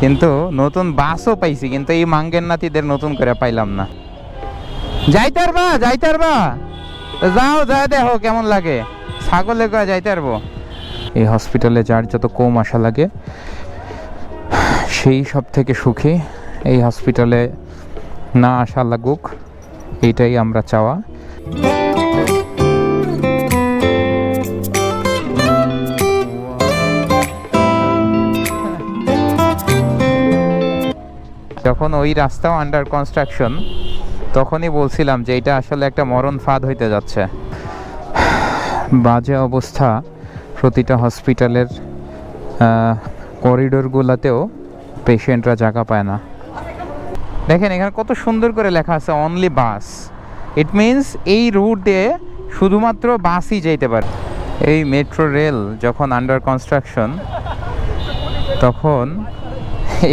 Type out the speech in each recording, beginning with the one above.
কিন্তু নতুন বাসও পাইছি, কিন্তু এই মাঙ্গের নাতিদের নতুন করে পাইলাম না। যাইতে পারবা যাও, যায় দেখো কেমন লাগে। ছাগলে কয়ে যাইতে পারবো। এই হসপিটালে যার যত কম আশা লাগে সেই সব থেকে সুখী। এই হসপিটালে না আশা লাগুক, এইটাই আমরা চাওয়া। যখন ওই রাস্তাও আন্ডার কনস্ট্রাকশন, তখনই বলছিলাম যে এটা আসলে একটা মরণ ফাঁদ হইতে যাচ্ছে। বাজে অবস্থা প্রতিটা হসপিটালের, করিডোরগুলোতেও পেশেন্টরা জায়গা পায় না। দেখেন এখানে কত সুন্দর করে লেখা আছে অনলি বাস। ইট মিনস এই রুট দিয়ে শুধুমাত্র বাসই যেতে পারে। এই মেট্রো রেল যখন আন্ডার কনস্ট্রাকশন, তখন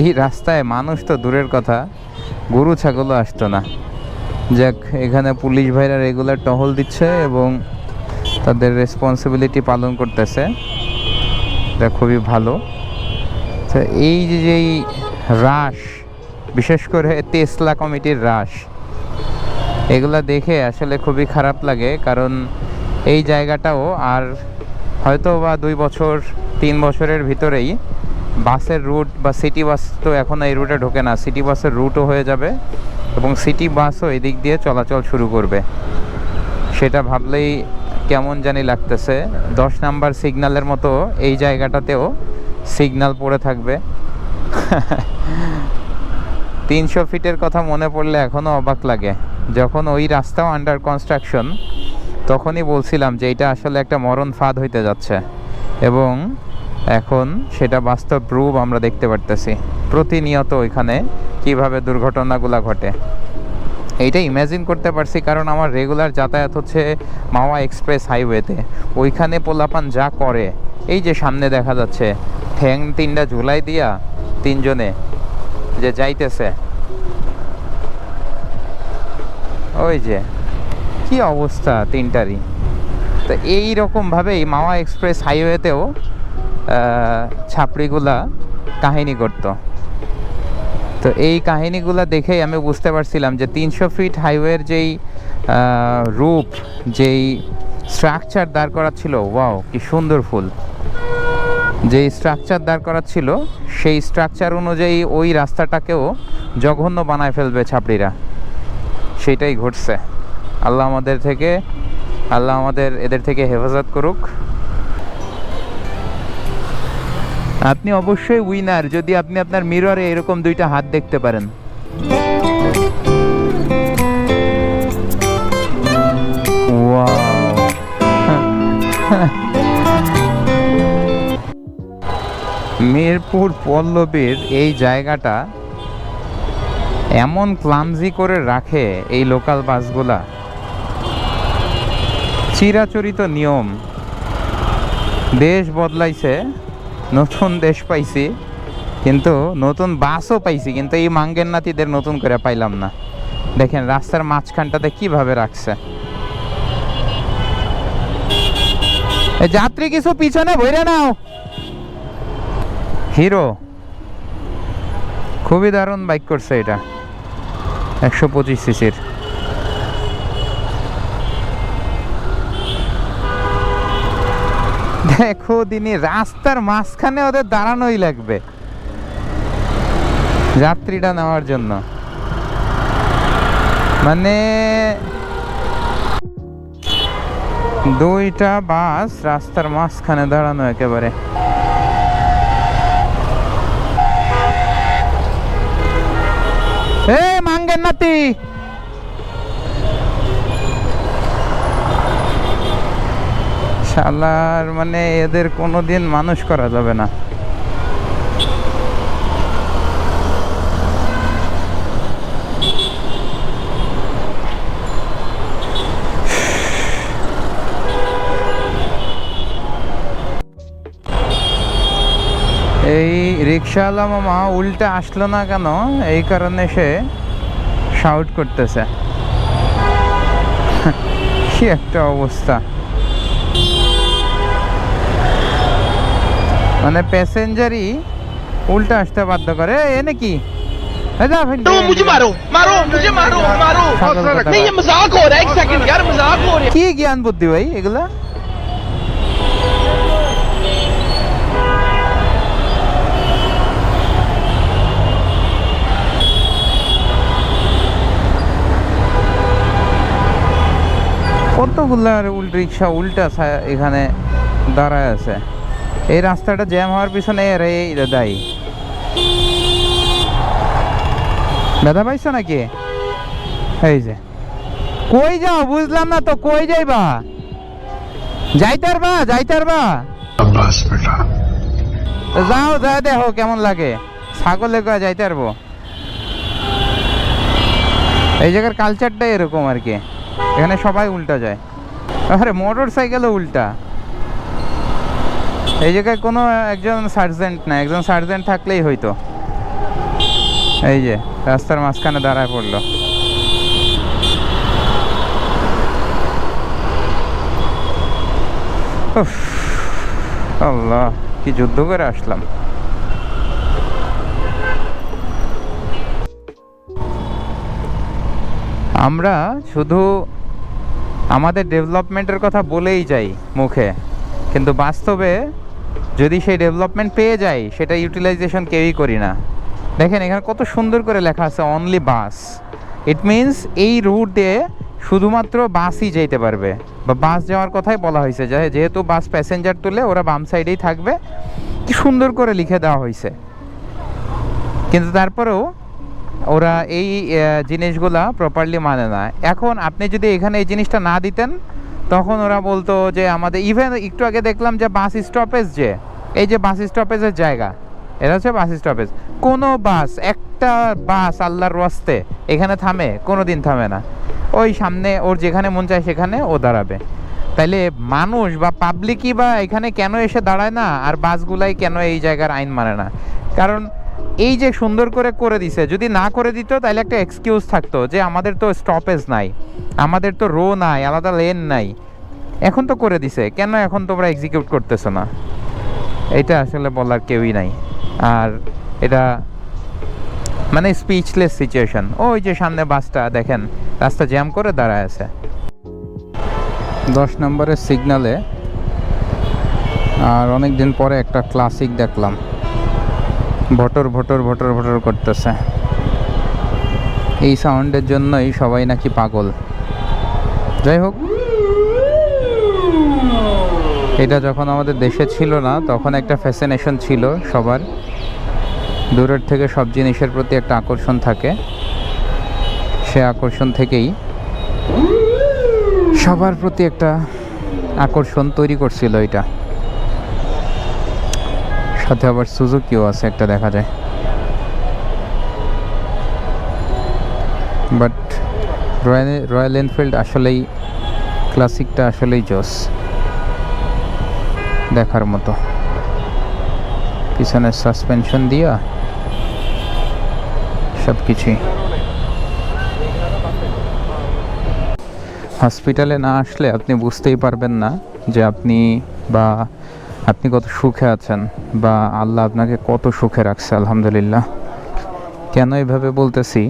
এই রাস্তায় মানুষ তো দূরের কথা, গরু ছাগলও আসতো না। যাক, এখানে পুলিশ ভাইরা রেগুলার টহল দিচ্ছে এবং তাদের রেসপন্সিবিলিটি পালন করতেছে, এটা খুবই ভালো। তো এই যে রাশ, বিশেষ করে টেসলা কমিটির রাশ, এগুলা দেখে আসলে খুবই খারাপ লাগে। কারণ এই জায়গাটাও আর হয়তো বা 2 বছর 3 বছরের ভিতরেই বাসের রুট বা সিটি বাস তো এখন এই রুটে ঢোকে না, সিটি বাসের রুটও হয়ে যাবে এবং সিটি বাসও এদিক দিয়ে চলাচল শুরু করবে। সেটা ভাবলেই কেমন জানি লাগতেছে। 10 নাম্বার সিগন্যালের মতো এই জায়গাটাতেও সিগন্যাল পড়ে থাকবে। 300 ফিটের কথা মনে পড়লে এখনও অবাক লাগে। যখন ওই রাস্তাও আন্ডার কনস্ট্রাকশন, তখনই বলছিলাম যে এটা আসলে একটা মরণ ফাঁদ হইতে যাচ্ছে এবং এখন সেটা বাস্তব প্রুফ আমরা দেখতে পারতেছি। প্রতিনিয়ত ওইখানে কিভাবে দুর্ঘটনাগুলো ঘটে এইটা ইমাজিন করতে পারছি, কারণ আমার রেগুলার যাতায়াত হচ্ছে মাওয়া এক্সপ্রেস হাইওয়েতে। ওইখানে পোলাপান যা করে, এই যে সামনে দেখা যাচ্ছে ঠ্যাং 3টা ঝুলাই দিয়া 3 জনে যে যাইতেছে, ওই যে কি অবস্থা 3টারই। তো এইরকমভাবেই মাওয়া এক্সপ্রেস হাইওয়েতেও ছাপড়িগুলা কাহিনী করত। তো এই কাহিনীগুলো দেখেই আমি বুঝতে পারছিলাম যে 300 ফিট হাইওয়ের যেই রূপ, যেই স্ট্রাকচার দাঁড় করাচ্ছিল, ওয়াও কি সুন্দর ফুল, যেই স্ট্রাকচার দাঁড় করাচ্ছিল সেই স্ট্রাকচার অনুযায়ী ওই রাস্তাটাকেও জঘন্য বানায় ফেলবে ছাপড়িরা। সেটাই ঘটছে। আল্লাহ আমাদের এদের থেকে হেফাজত করুক। আপনি অবশ্যই উইনার যদি আপনি আপনার মিররে এরকম 2টা হাত দেখতে পারেন। মিরপুর পল্লবীর এই জায়গাটা এমন ক্লামজি করে রাখে এই লোকাল বাসগুলা, চিরাচরিত নিয়ম। দেশ বদলাইছে, নতুন দেশ পাইছি, কিন্তু নতুন বাসও পাইছি, কিন্তু এই মাঙ্গের নাতিদের নতুন করে পাইলাম না। দেখেন রাস্তার মাঝখানটাতে কিভাবে রাখছে। যাত্রী কিছু পিছনে ভরে নাও। হিরো খুবই দারুণ বাইক করছে এটা, 125 সিসির। দেখো দিনই রাস্তার মাঝখানে ওদের দাঁড়ানোই লাগবে যাত্রীটা নেওয়ার জন্য। মানে 2টা বাস রাস্তার মাঝখানে দাঁড়ানো একেবারে। মাঙ্গের নাতি, শালার মানে এদের কোনোদিন মানুষ করা যাবে না। এই রিক্সাওয়ালা মামা উল্টে আসলো না কেন, এই কারণে সে শাউট করতেছে। কি একটা অবস্থা, মানে প্যাসেঞ্জারই উল্টা আসতে বাধ্য করে এনে কি मुझे मारो मारो मुझे मारो मारो नहीं ये मजाक हो रहा है एक सेकंड यार मजाक हो रहा है কি জ্ঞান বুদ্ধি ভাই এগুলা কতগুলা রিক্সা উল্টা এখানে দাঁড়ায় আছে এই রাস্তাটা জ্যাম হওয়ার পিছনে এর এই দায়ী ব্যথা পাইছো নাকি এই যে কই যাও বুঝলাম না তো কই যাইবা যাইতারবা যাও যা দেখো কেমন লাগে ছাগলে কয়ে যাইতে পারবো এই জায়গার কালচারটাই এরকম আর কি এখানে সবাই উল্টা যায় আরে মোটর সাইকেলও উল্টা এই জায়গায় কোনো একজন সার্জেন্ট না একজন সার্জেন্ট থাকলেই হইতো এই যে রাস্তার মাঝখানে দাঁড়ায় পড়লো আল্লাহ কি যুদ্ধ করে আসলাম আমরা শুধু আমাদের ডেভেলপমেন্টের কথা বলেই যাই মুখে কিন্তু বাস্তবে যদি সেই ডেভেলপমেন্ট পেয়ে যাই সেটা ইউটিলাইজেশন কেউই করি না দেখেন এখানে কত সুন্দর করে লেখা আছে অনলি বাস ইট মিনস এই রুট দিয়ে শুধুমাত্র বাসই যেতে পারবে বা বাস যাওয়ার কথাই বলা হয়েছে যেহেতু বাস প্যাসেঞ্জার তুলে ওরা বাম সাইডেই থাকবে কি সুন্দর করে লিখে দেওয়া হয়েছে কিন্তু তারপরেও ওরা এই জিনিসগুলা প্রপারলি মানে না এখন আপনি যদি এখানে এই জিনিসটা না দিতেন তখন ওরা বলতো যে আমাদের ইভেন একটু আগে দেখলাম যে বাস স্টপেজ যে এই যে বাস স্টপেজের জায়গা এটা হচ্ছে বাস স্টপেজ কোনো বাস একটা বাস আল্লাহর রাস্তে এখানে থামে কোনো দিন থামে না ওই সামনে ওর যেখানে মন চায় সেখানে ও দাঁড়াবে তাইলে মানুষ বা পাবলিকই বা এখানে কেন এসে দাঁড়ায় না আর বাসগুলাই কেন এই জায়গার আইন মানে না কারণ এই যে সুন্দর করে দিছে যদি না করে দিত তাহলে একটা এক্সকিউজ থাকতো যে আমাদের তো স্টপেজ নাই আমাদের তো রো নাই আলাদা লেন নাই এখন তো করে দিছে কেন এখন তোমরা এক্সিকিউট করতেছো না এটা আসলে বলার কেউই নাই আর এটা মানে স্পিচলেস সিচুয়েশন ওই যে সামনে বাসটা দেখেন রাস্তা জ্যাম করে দাঁড়ায় আছে 10 নম্বরের সিগনালে আর অনেক দিন পরে একটা ক্লাসিক দেখলাম ভটর করতেছে এই সাউন্ডের জন্যই সবাই নাকি পাগল যাই হোক এটা যখন আমাদের দেশে ছিল না তখন একটা ফ্যাসিনেশন ছিল সবার দূরের থেকে সব জিনিসের প্রতি একটা আকর্ষণ থাকে সে আকর্ষণ থেকেই সবার প্রতি একটা আকর্ষণ তৈরি করছিল এটা সাথে আবার সুজুকিও আছে একটা দেখা যায় বাট রয়্যাল এনফিল্ড আসলেই ক্লাসিকটা আসলেই জোস দেখার মতো পিছনে সাসপেনশন দিয়া সব কিছুই হসপিটালে না আসলে আপনি বুঝতেই পারবেন না যে আপনি কত সুখে আছেন বা আল্লাহ আপনাকে কত সুখে রাখছে আলহামদুলিল্লাহ কেন এইভাবে বলতেছি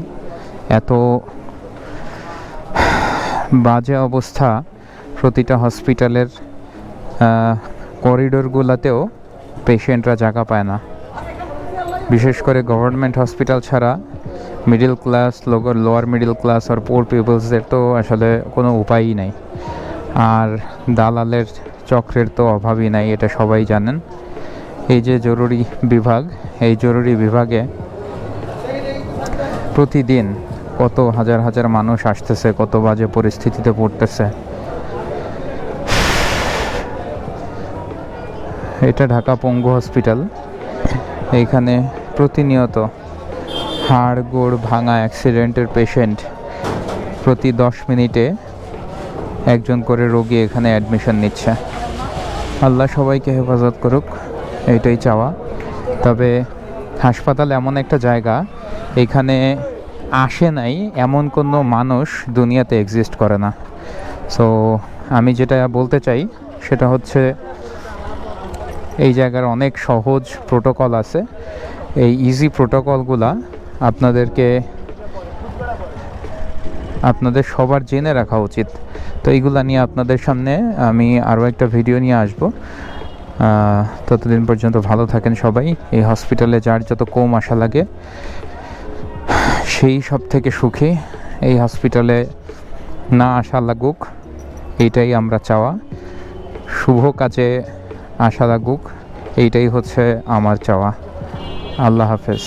এত বাজে অবস্থা প্রতিটা হসপিটালের করিডোরগুলোতেও পেশেন্টরা জায়গা পায় না বিশেষ করে গভর্নমেন্ট হসপিটাল ছাড়া middle class lower middle class আর পোর পিপলসদের তো আসলে কোনো উপায়ই নাই আর দালালের চক্রের তো অভাবই নাই এটা সবাই জানেন এই যে জরুরি বিভাগ এই জরুরি বিভাগে প্রতিদিন কত হাজার হাজার মানুষ আসতেছে কত বাজে পরিস্থিতিতে পড়তেছে এটা ঢাকা পঙ্গু হসপিটাল এইখানে প্রতিনিয়ত হাড় গোড় ভাঙা অ্যাক্সিডেন্টের পেশেন্ট প্রতি 10 মিনিটে একজন করে রোগী এখানে অ্যাডমিশন নিচ্ছে আল্লাহ সবাইকে হেফাজত করুক এইটাই চাওয়া তবে হাসপাতাল এমন একটা জায়গা এখানে আসে নাই এমন কোনো মানুষ দুনিয়াতে এক্সিস্ট করে না সো আমি যেটা বলতে চাই সেটা হচ্ছে এই জায়গার অনেক সহজ প্রোটোকল আছে এই ইজি প্রোটোকলগুলা আপনাদের সবার জেনে রাখা উচিত। তো এইগুলা নিয়ে আপনাদের সামনে আমি আরও একটা ভিডিও নিয়ে আসব। ততদিন পর্যন্ত ভালো থাকেন সবাই। এই হসপিটালে যার যত কম আশা লাগে সেই সব থেকে সুখী। এই হসপিটালে না আশা লাগুক, এইটাই আমরা চাওয়া। শুভ কাজে আশা লাগুক, এইটাই হচ্ছে আমার চাওয়া। আল্লাহ হাফেজ।